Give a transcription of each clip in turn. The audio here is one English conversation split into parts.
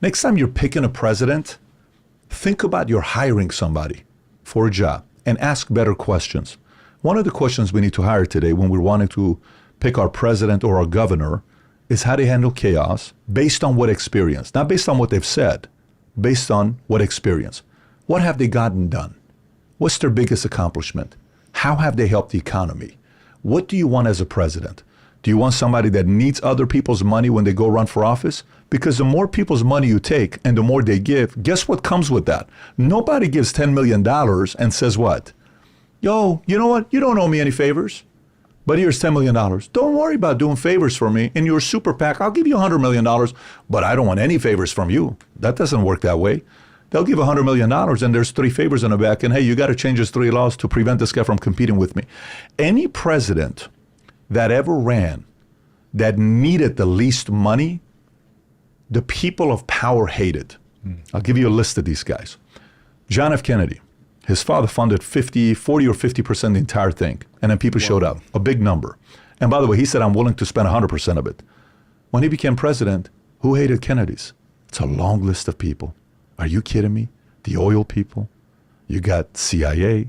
Next time you're picking a president, think about you're hiring somebody for a job and ask better questions. One of the questions we need to hire today when we're wanting to pick our president or our governor is how they handle chaos based on what experience, not based on what they've said, based on what experience. What have they gotten done? What's their biggest accomplishment? How have they helped the economy? What do you want as a president? Do you want somebody that needs other people's money when they go run for office? Because the more people's money you take and the more they give, guess what comes with that? Nobody gives $10 million and says what? Yo, you know what? You don't owe me any favors, but here's $10 million. Don't worry about doing favors for me. In your super PAC, I'll give you $100 million, but I don't want any favors from you. That doesn't work that way. They'll give $100 million and there's 3 favors in the back, and hey, you got to change these 3 laws to prevent this guy from competing with me. Any president that ever ran that needed the least money, the people of power hated. I'll give you a list of these guys. John F. Kennedy. His father funded 40 or 50% the entire thing. And then people showed up, a big number. And by the way, he said, I'm willing to spend 100% of it. When he became president, who hated Kennedy's? It's a long list of people. Are you kidding me? The oil people. You got CIA.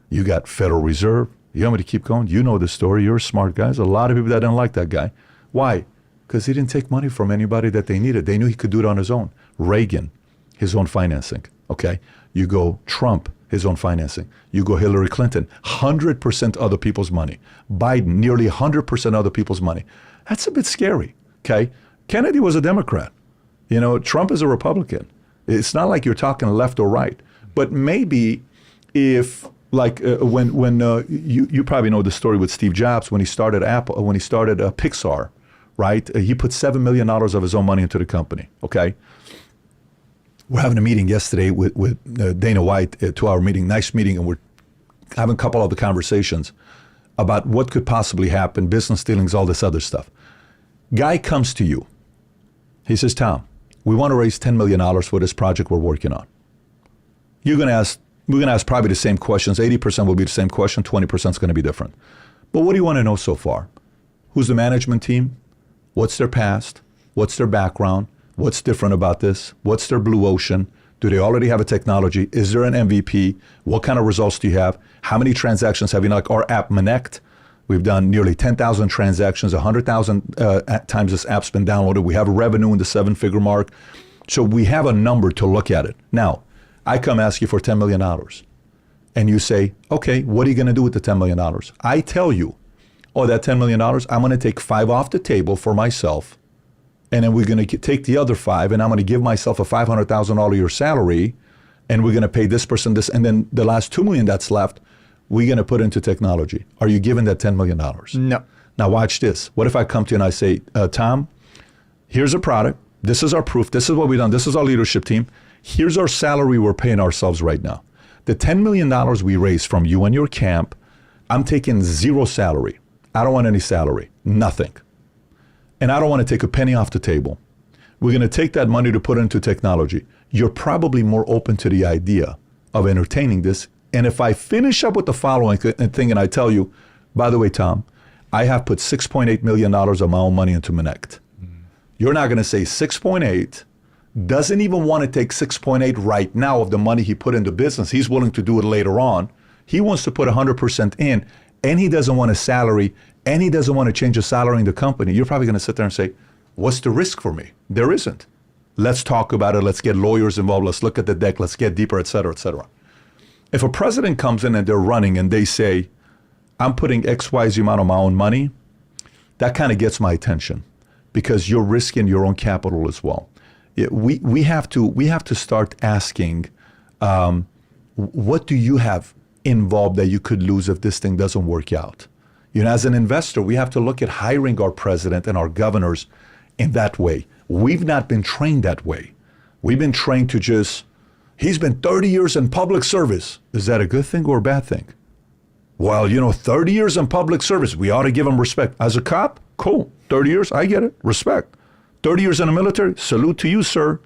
You got Federal Reserve. You want me to keep going? You know the story. You're a smart guy. There's a lot of people that didn't like that guy. Why? Because he didn't take money from anybody that they needed. They knew he could do it on his own. Reagan, his own financing. Okay? You go Trump, his own financing. You go Hillary Clinton, 100% other people's money. Biden, nearly 100% other people's money. That's a bit scary, okay? Kennedy was a Democrat. You know, Trump is a Republican. It's not like you're talking left or right. But maybe if, like, you probably know the story with Steve Jobs when he started Apple, when he started Pixar, right? He put $7 million of his own money into the company, okay? We're having a meeting yesterday with Dana White, a 2-hour meeting, nice meeting, and we're having a couple of the conversations about what could possibly happen, business dealings, all this other stuff. Guy comes to you. He says, Tom, we want to raise $10 million for this project we're working on. We're going to ask probably the same questions. 80% will be the same question, 20% is going to be different. But what do you want to know so far? Who's the management team? What's their past? What's their background? What's different about this? What's their blue ocean? Do they already have a technology? Is there an MVP? What kind of results do you have? How many transactions have you, like our app Connect? We've done nearly 10,000 transactions, 100,000 times this app's been downloaded. We have a revenue in the 7-figure mark. So we have a number to look at it. Now, I come ask you for $10 million. And you say, okay, what are you going to do with the $10 million? I tell you, oh, that $10 million, I'm going to take 5 off the table for myself. And then we're going to take the other 5, and I'm going to give myself a $500,000 a year salary, and we're going to pay this person this, and then the last $2 million that's left, we're going to put into technology. Are you giving that $10 million? No. Now watch this. What if I come to you and I say, Tom, here's a product. This is our proof. This is what we've done. This is our leadership team. Here's our salary we're paying ourselves right now. The $10 million we raised from you and your camp, I'm taking 0 salary. I don't want any salary, nothing. And I don't want to take a penny off the table. We're going to take that money to put into technology. You're probably more open to the idea of entertaining this. And if I finish up with the following thing and I tell you, by the way, Tom, I have put $6.8 million of my own money into Connect. You're not going to say 6.8, doesn't even want to take 6.8 right now of the money he put into business. He's willing to do it later on. He wants to put 100% in, and he doesn't want a salary, and he doesn't want to change the salary in the company. You're probably going to sit there and say, what's the risk for me? There isn't. Let's talk about it. Let's get lawyers involved. Let's look at the deck. Let's get deeper, et cetera, et cetera. If a president comes in and they're running and they say, I'm putting XYZ amount of my own money, that kind of gets my attention because you're risking your own capital as well. We have to start asking, what do you have involved that you could lose if this thing doesn't work out? You know, as an investor, we have to look at hiring our president and our governors in that way. We've not been trained that way. We've been trained to just, he's been 30 years in public service. Is that a good thing or a bad thing? Well, you know, 30 years in public service, we ought to give him respect. As a cop, cool. 30 years, I get it, respect. 30 years in the military, salute to you, sir.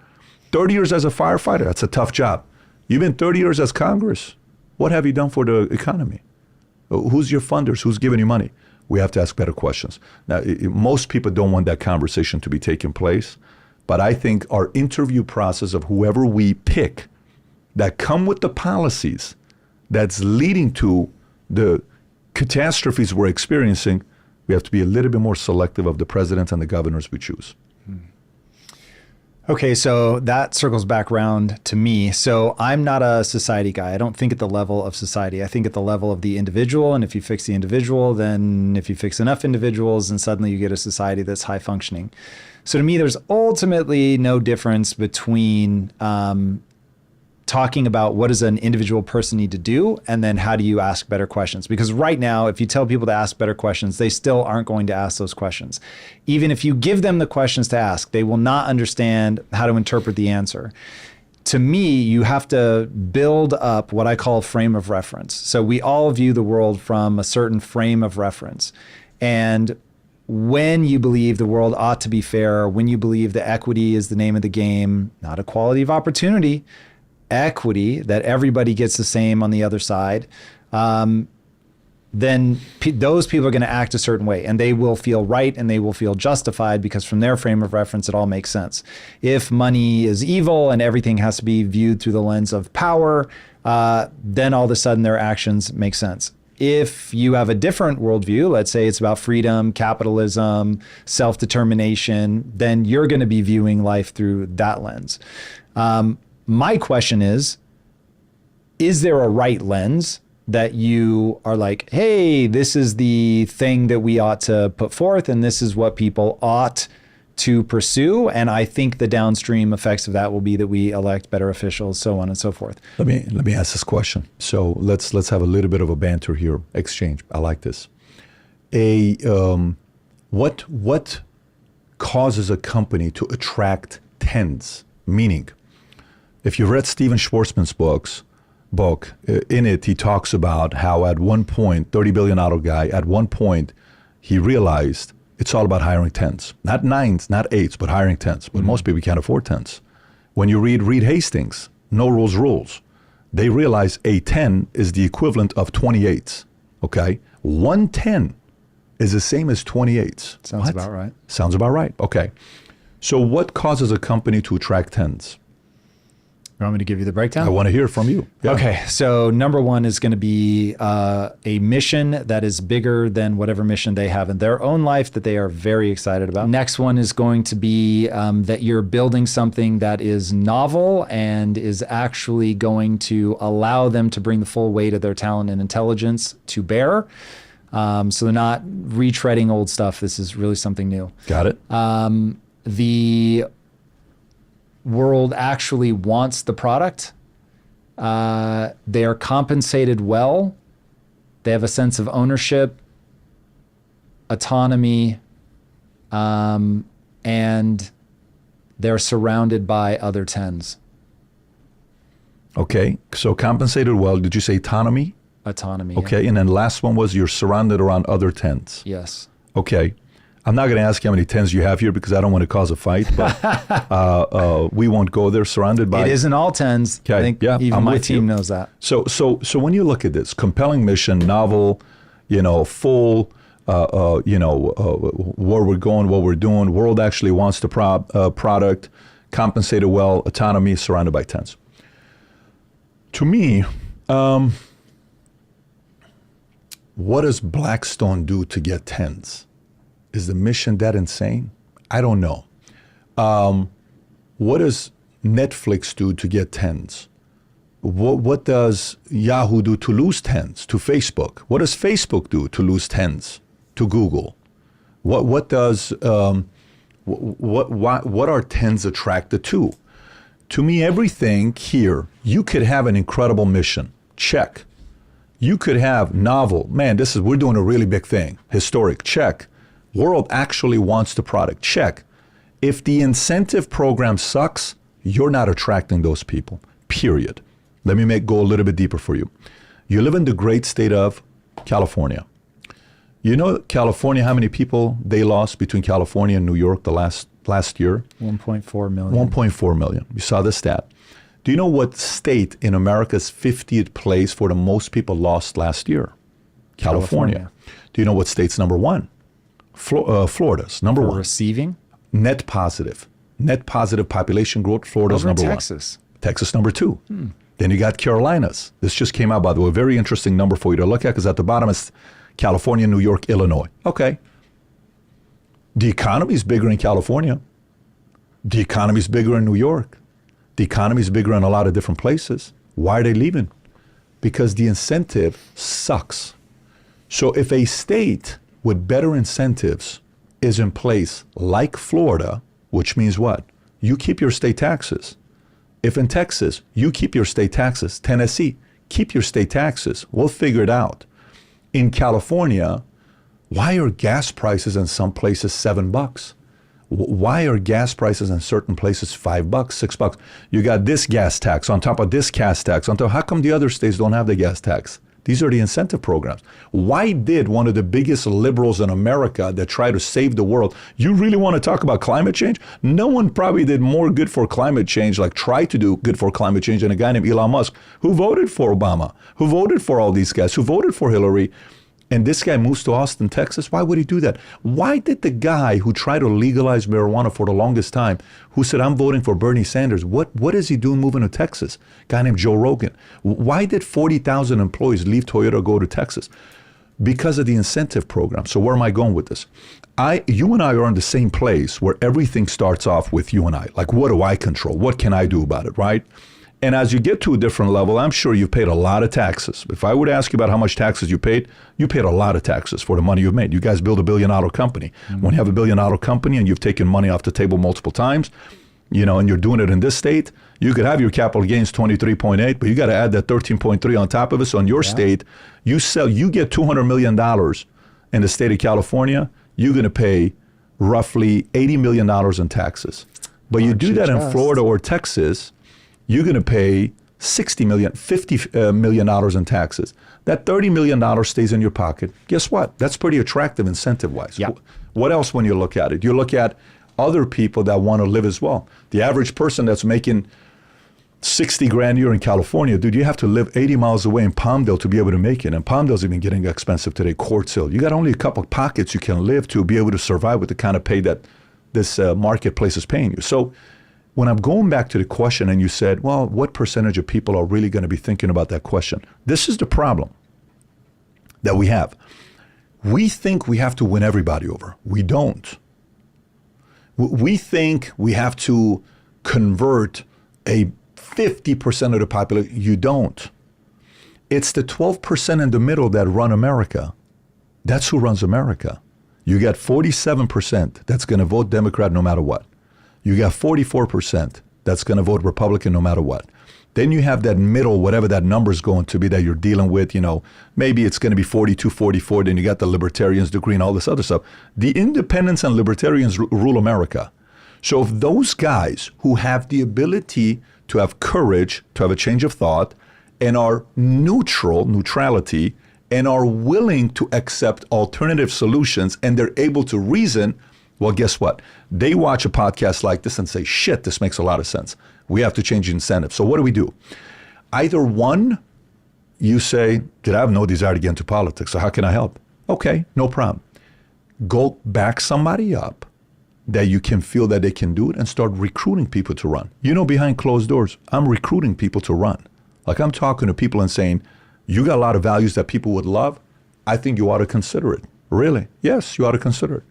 30 years as a firefighter, that's a tough job. You've been 30 years as Congress. What have you done for the economy? Who's your funders? Who's giving you money? We have to ask better questions. Now, most people don't want that conversation to be taking place, But I think our interview process of whoever we pick that come with the policies that's leading to the catastrophes we're experiencing, we have to be a little bit more selective of the presidents and the governors we choose. Okay, so that circles back around to me. So I'm not a society guy. I don't think at the level of society. I think at the level of the individual. And if you fix the individual, then if you fix enough individuals, then suddenly you get a society that's high functioning. So to me, there's ultimately no difference between talking about what does an individual person need to do, and then how do you ask better questions? Because right now, if you tell people to ask better questions, they still aren't going to ask those questions. Even if you give them the questions to ask, they will not understand how to interpret the answer. To me, you have to build up what I call a frame of reference. So we all view the world from a certain frame of reference. And when you believe the world ought to be fair, when you believe that equity is the name of the game, not equality of opportunity, equity, that everybody gets the same on the other side, then those people are going to act a certain way, and they will feel right and they will feel justified because from their frame of reference, it all makes sense. If money is evil and everything has to be viewed through the lens of power, then all of a sudden their actions make sense. If you have a different worldview, let's say it's about freedom, capitalism, self-determination, then you're going to be viewing life through that lens. My question is there a right lens that you are like, hey, this is the thing that we ought to put forth, and this is what people ought to pursue? And I think the downstream effects of that will be that we elect better officials, so on and so forth. Let me ask this question. So let's have a little bit of a banter here, exchange. I like this. What causes a company to attract tens? Meaning, if you've read Steven Schwarzman's book, in it, he talks about how at one point, $30 billion guy, at one point, he realized it's all about hiring tens. Not nines, not eights, but hiring tens. But most people can't afford tens. When you read Reed Hastings, No Rules, they realize a 10 is the equivalent of 28s, okay? 110 is the same as 28s. Sounds about right. Sounds about right, okay. So what causes a company to attract tens? You want me to give you the breakdown? I want to hear from you. Yeah. Okay, so number one is going to be a mission that is bigger than whatever mission they have in their own life that they are very excited about. Next one is going to be that you're building something that is novel and is actually going to allow them to bring the full weight of their talent and intelligence to bear. So they're not retreading old stuff. This is really something new. Got it. The world actually wants the product. They are compensated well. They have a sense of ownership, autonomy, and they're surrounded by other tens. Okay, so compensated well. Did you say autonomy? Autonomy. Okay, yeah. and then last one was you're surrounded around other tens. Yes. Okay. I'm not going to ask you how many tens you have here because I don't want to cause a fight, but we won't go there surrounded by... It isn't all tens. Okay. I think yeah, even my team knows that. So when you look at this, compelling mission, novel, full, where we're going, what we're doing, world actually wants the product, compensated well, autonomy, surrounded by tens. To me, what does Blackstone do to get tens? Is the mission that insane? I don't know. What does Netflix do to get tens? What does Yahoo do to lose tens to Facebook? What does Facebook do to lose tens to Google? What are tens attracted to? To me, everything here, you could have an incredible mission. Check. You could have novel. Man, we're doing a really big thing. Historic. Check. World actually wants the product. Check. If the incentive program sucks, you're not attracting those people, period. Let me go a little bit deeper for you. You live in the great state of California. You know California, how many people they lost between California and New York the last year? 1.4 million. 1.4 million. You saw the stat. Do you know what state in America's 50th place for the most people lost last year? California. Do you know what state's number one? Florida's number one. Receiving? Net positive. Net positive population growth, Florida's Over in number Texas. one. Texas number two. Then you got Carolinas. This just came out, by the way. A very interesting number for you to look at, because at the bottom is California, New York, Illinois. Okay. The economy is bigger in California. The economy is bigger in New York. The economy is bigger in a lot of different places. Why are they leaving? Because the incentive sucks. So if a state with better incentives is in place, like Florida, which means what? You keep your state taxes. If in Texas, you keep your state taxes. Tennessee, keep your state taxes. We'll figure it out. In California, why are gas prices in some places $7? Why are gas prices in certain places $5, $6? You got this gas tax on top of this gas tax on top. How come the other states don't have the gas tax? These are the incentive programs. Why did one of the biggest liberals in America that try to save the world, you really want to talk about climate change? No one probably did more good for climate change, like try to do good for climate change, than a guy named Elon Musk, who voted for Obama, who voted for all these guys, who voted for Hillary. And this guy moves to Austin, Texas. Why would he do that? Why did the guy who tried to legalize marijuana for the longest time, who said, I'm voting for Bernie Sanders, what is he doing moving to Texas? A guy named Joe Rogan. Why did 40,000 employees leave Toyota, go to Texas? Because of the incentive program. So where am I going with this? You and I are in the same place where everything starts off with you and I. Like, what do I control? What can I do about it, right? And as you get to a different level, I'm sure you've paid a lot of taxes. If I were to ask you about how much taxes you paid a lot of taxes for the money you've made. You guys build $1 billion company. When you have $1 billion company and you've taken money off the table multiple times, and you're doing it in this state, you could have your capital gains 23.8, but you got to add that 13.3 on top of it. So in your state, you get $200 million in the state of California, you're going to pay roughly $80 million in taxes. But you do that in Florida or Texas, you're going to pay $50 million in taxes. That $30 million stays in your pocket. Guess what? That's pretty attractive incentive-wise. Yep. What else when you look at it? You look at other people that want to live as well. The average person that's making 60 grand a year in California, dude, you have to live 80 miles away in Palmdale to be able to make it. And Palmdale's even getting expensive today, Quartz Hill. You got only a couple of pockets you can live to be able to survive with the kind of pay that this marketplace is paying you. So when I'm going back to the question and you said, well, what percentage of people are really going to be thinking about that question? This is the problem that we have. We think we have to win everybody over. We don't. We think we have to convert a 50% of the population. You don't. It's the 12% in the middle that run America. That's who runs America. You got 47% that's going to vote Democrat no matter what. You got 44% that's going to vote Republican no matter what. Then you have that middle, whatever that number is going to be that you're dealing with, maybe it's going to be 42, 44, then you got the libertarians, the green, all this other stuff. The independents and libertarians rule America. So if those guys who have the ability to have courage, to have a change of thought, and are neutrality, and are willing to accept alternative solutions, and they're able to reason, well, guess what? They watch a podcast like this and say, shit, this makes a lot of sense. We have to change the incentive. So what do? Either one, you say, I have no desire to get into politics, so how can I help? Okay, no problem. Go back somebody up that you can feel that they can do it and start recruiting people to run. Behind closed doors, I'm recruiting people to run. Like I'm talking to people and saying, you got a lot of values that people would love. I think you ought to consider it. Really? Yes, you ought to consider it.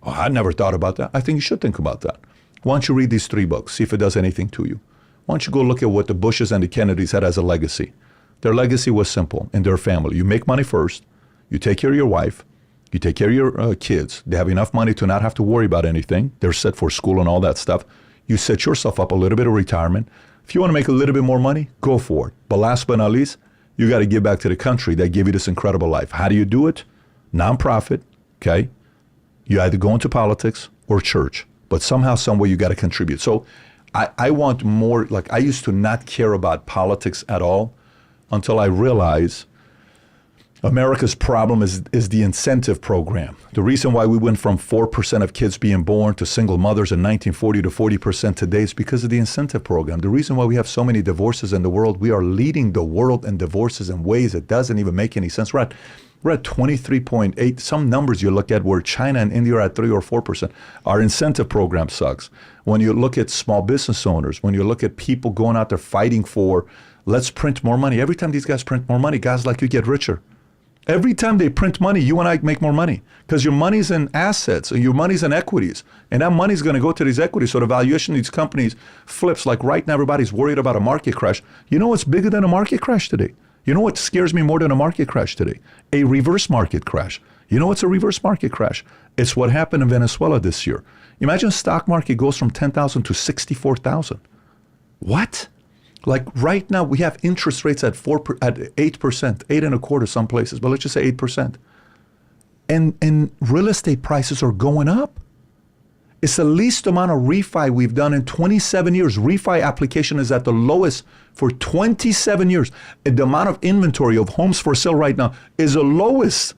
Oh, I never thought about that. I think you should think about that. Why don't you read these 3 books, see if it does anything to you. Why don't you go look at what the Bushes and the Kennedys had as a legacy. Their legacy was simple in their family. You make money first, you take care of your wife, you take care of your kids. They have enough money to not have to worry about anything. They're set for school and all that stuff. You set yourself up a little bit of retirement. If you want to make a little bit more money, go for it. But last but not least, you got to give back to the country that gave you this incredible life. How do you do it? Nonprofit, okay? You either go into politics or church, but somehow, some way you got to contribute. So I want more, like I used to not care about politics at all until I realized America's problem is the incentive program. The reason why we went from 4% of kids being born to single mothers in 1940 to 40% today is because of the incentive program. The reason why we have so many divorces in the world, we are leading the world in divorces in ways that doesn't even make any sense. We're at 23.8. Some numbers you look at where China and India are at 3 or 4%. Our incentive program sucks. When you look at small business owners, when you look at people going out there fighting for, let's print more money. Every time these guys print more money, guys like you get richer. Every time they print money, you and I make more money because your money's in assets, or your money's in equities, and that money's going to go to these equities. So the valuation of these companies flips. Like right now, everybody's worried about a market crash. You know what's bigger than a market crash today? You know what scares me more than a market crash today? A reverse market crash. You know what's a reverse market crash? It's what happened in Venezuela this year. Imagine the stock market goes from 10,000 to 64,000. What? Like right now, we have interest rates at 8%, 8.25% some places, but let's just say 8%. And real estate prices are going up. It's the least amount of refi we've done in 27 years. Refi application is at the lowest for 27 years. And the amount of inventory of homes for sale right now is the lowest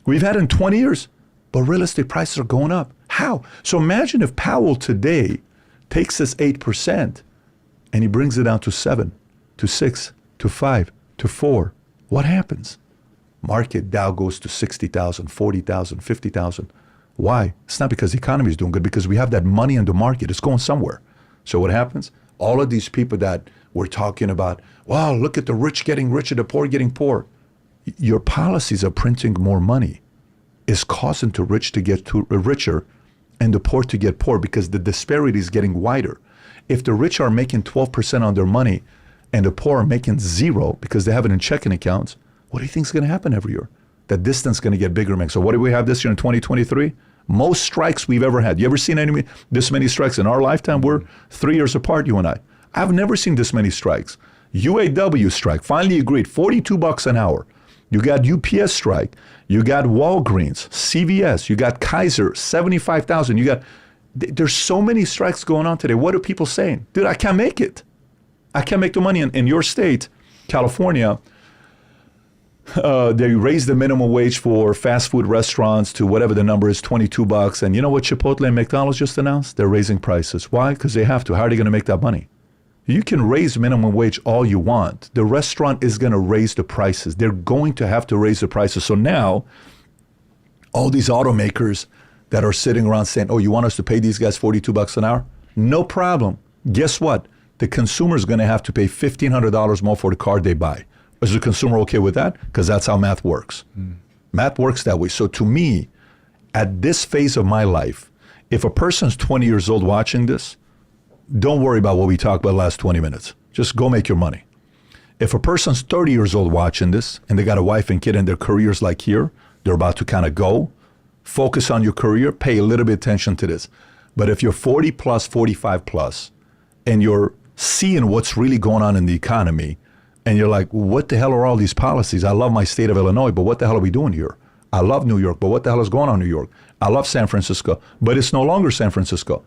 we've had in 20 years. But real estate prices are going up. How? So imagine if Powell today takes this 8%, and he brings it down to 7, to 6, to 5, to 4. What happens? Market Dow goes to 60,000, 40,000, 50,000. Why? It's not because the economy is doing good, because we have that money in the market. It's going somewhere. So what happens? All of these people that we're talking about, wow, look at the rich getting richer, the poor getting poor. Your policies of printing more money is causing the rich to get richer and the poor to get poor because the disparity is getting wider. If the rich are making 12% on their money and the poor are making 0 because they have it in checking accounts, what do you think is going to happen every year? That distance is going to get bigger. So what do we have this year in 2023? Most strikes we've ever had. You ever seen this many strikes in our lifetime? We're 3 years apart, you and I. I've never seen this many strikes. UAW strike, finally agreed, $42 an hour. You got UPS strike. You got Walgreens, CVS. You got Kaiser, 75,000. You got... There's so many strikes going on today. What are people saying? Dude, I can't make it. I can't make the money. In your state, California, they raised the minimum wage for fast food restaurants to whatever the number is, $22. And you know what Chipotle and McDonald's just announced? They're raising prices. Why? Because they have to. How are they going to make that money? You can raise minimum wage all you want. The restaurant is going to raise the prices. They're going to have to raise the prices. So now, all these automakers that are sitting around saying, oh, you want us to pay these guys $42 an hour? No problem. Guess what? The consumer is going to have to pay $1,500 more for the car they buy. Is the consumer okay with that? Because that's how math works. Math works that way. So to me, at this phase of my life, if a person's 20 years old watching this, don't worry about what we talked about the last 20 minutes. Just go make your money. If a person's 30 years old watching this and they got a wife and kid and their career's like here, they're about to kind of go, focus on your career, pay a little bit attention to this. But if you're 40 plus, 45 plus, and you're seeing what's really going on in the economy, and you're like, what the hell are all these policies? I love my state of Illinois, but what the hell are we doing here? I love New York, but what the hell is going on in New York? I love San Francisco, but it's no longer San Francisco.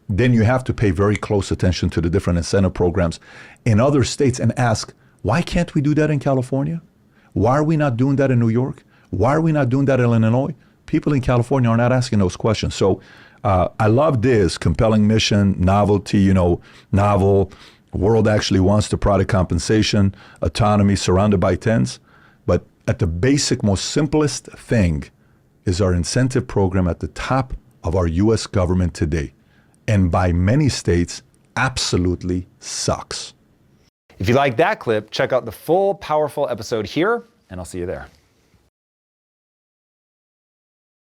Then you have to pay very close attention to the different incentive programs in other states and ask, why can't we do that in California? Why are we not doing that in New York? Why are we not doing that in Illinois? People in California are not asking those questions. So I love this compelling mission, novelty, novel. World actually wants the product compensation, autonomy, surrounded by tens. But at the basic, most simplest thing is our incentive program at the top of our U.S. government today. And by many states, absolutely sucks. If you like that clip, check out the full powerful episode here, and I'll see you there.